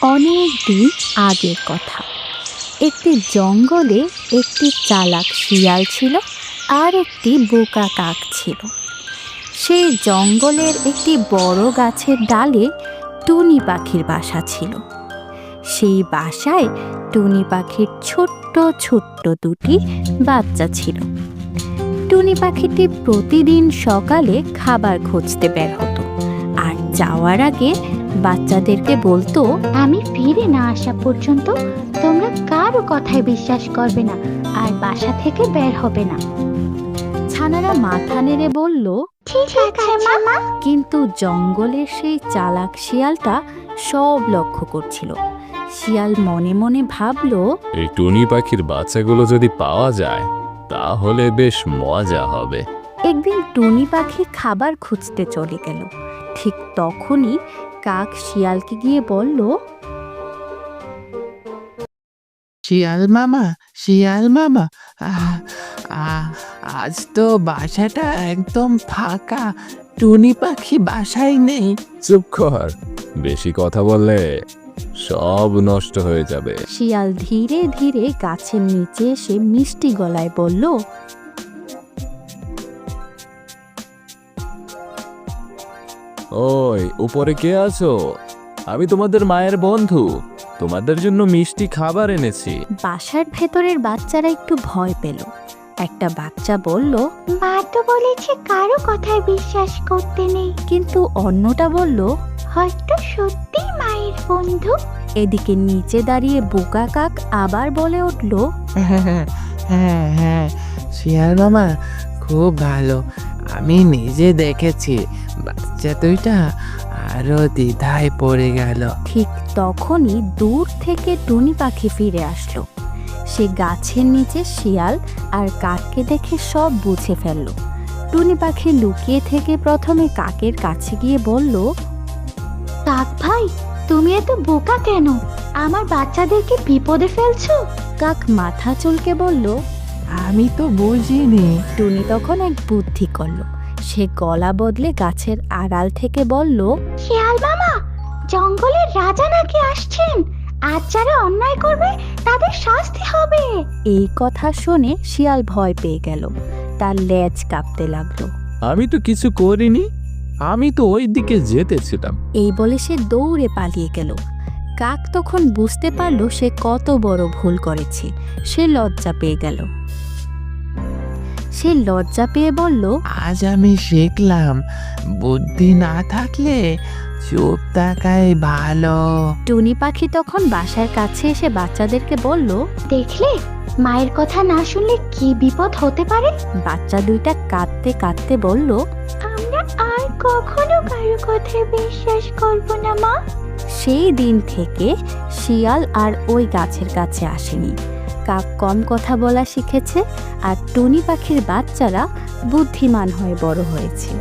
অনেক দিন আগের কথা। একটি জঙ্গলে একটি চালাক শিয়াল ছিল আর একটি বোকা কাক ছিল। সেই জঙ্গলের একটি বড় গাছের ডালে টুনি পাখির বাসা ছিল। সেই বাসায় টুনি পাখির ছোট্ট ছোট্ট দুটি বাচ্চা ছিল। টুনি পাখিটি প্রতিদিন সকালে খাবার খুঁজতে বের হতো, আর যাওয়ার আগে বাচ্চাদেরকে বলতো, আমি ফিরে না আসা পর্যন্ত তোমরা কারো কথায় বিশ্বাস করবে না আর বাসা থেকে বের হবে না। ছানারা মাথা নেড়ে বলল, ঠিক আছে মামা। কিন্তু জঙ্গলের সেই চালাক শিয়ালটা সব লক্ষ্য করছিল। শিয়াল মনে মনে ভাবলো, এই টুনি পাখির বাচ্চাগুলো যদি পাওয়া যায় তাহলে বেশ মজা হবে। একদিন টুনি পাখি খাবার খুঁজতে চলে গেল। ঠিক তখনই কাক শিয়ালকে গিয়ে বলল, শিয়াল মামা, আহ, আজ তো বাসাটা একদম ফাঁকা, টুনি পাখি বাসায় নেই। চুপ কর, বেশি কথা বললে সব নষ্ট হয়ে যাবে। শিয়াল ধীরে ধীরে গাছের নিচে এসে মিষ্টি গলায় বলল, ওই উপরে কে আছো? আমি তোমাদের মায়ের বন্ধু, তোমাদের জন্য মিষ্টি খাবার এনেছি। বাসার ভেতরের বাচ্চারা একটু ভয় পেল। একটা বাচ্চা বলল, মা তো বলেছে কারো কথায় বিশ্বাস করতে নেই। কিন্তু অন্যটা বলল, হয়তো সত্যি মায়ের বন্ধু। এদিকে নিচে দাঁড়িয়ে বোকা কাক আবার বলে উঠল, হ্যাঁ, শিয়াল মামা খুব ভালো, আমি নিজে দেখেছি। বাচ্চা দুইটা আরো দ্বিধায় পড়ে গেল। ঠিক তখনই দূর থেকে টুনি পাখি ফিরে আসলো। সে গাছের নিচে শিয়াল আর কাককে দেখে সব বুঝে ফেলল। টুনি পাখি লুকিয়ে থেকে প্রথমে কাকের কাছে গিয়ে বলল, কাক ভাই, তুমি এত বোকা কেন? আমার বাচ্চাদেরকে বিপদে ফেলছো। কাক মাথা চুলকে বলল, আমি তো বুঝিনি। টুনি তখন এক বুদ্ধি করল। সে গলা বদলে গাছের আড়াল থেকে বলল, শিয়াল মামা, জঙ্গলের রাজা নাকি আসছেন। আজ যারা অন্যায় করবে তাদের শাস্তি হবে। এই কথা শুনে শিয়াল ভয় পেয়ে গেল। তার লেজ কাঁপতে লাগলো। আমি তো কিছু করিনি, আমি তো ওই দিকে যেতেছিলাম। এই বলে সে দৌড়ে পালিয়ে গেল। কাক তখন বুঝতে পারল সে কত বড় ভুল করেছে। সে লজ্জা পেয়ে গেল। সে লজ্জা পেয়ে বলল, আজ আমি শিখলাম, বুদ্ধি না থাকলে চুপ থাকাই ভালো। টুনি পাখি তখন বাসার কাছে এসে বাচ্চাদেরকে বলল, দেখলে মায়ের কথা না শুনলে কি বিপদ হতে পারে। বাচ্চা দুইটা কাঁদতে কাঁদতে বলল, আমরা আর কখনো কারো কথায় বিশ্বাস করব না মা। সেই দিন থেকে শিয়াল আর ওই গাছের কাছে আসেনি। কাক কম কথা বলা শিখেছে আর টুনি পাখির বাচ্চারা বুদ্ধিমান হয়ে বড় হয়েছে।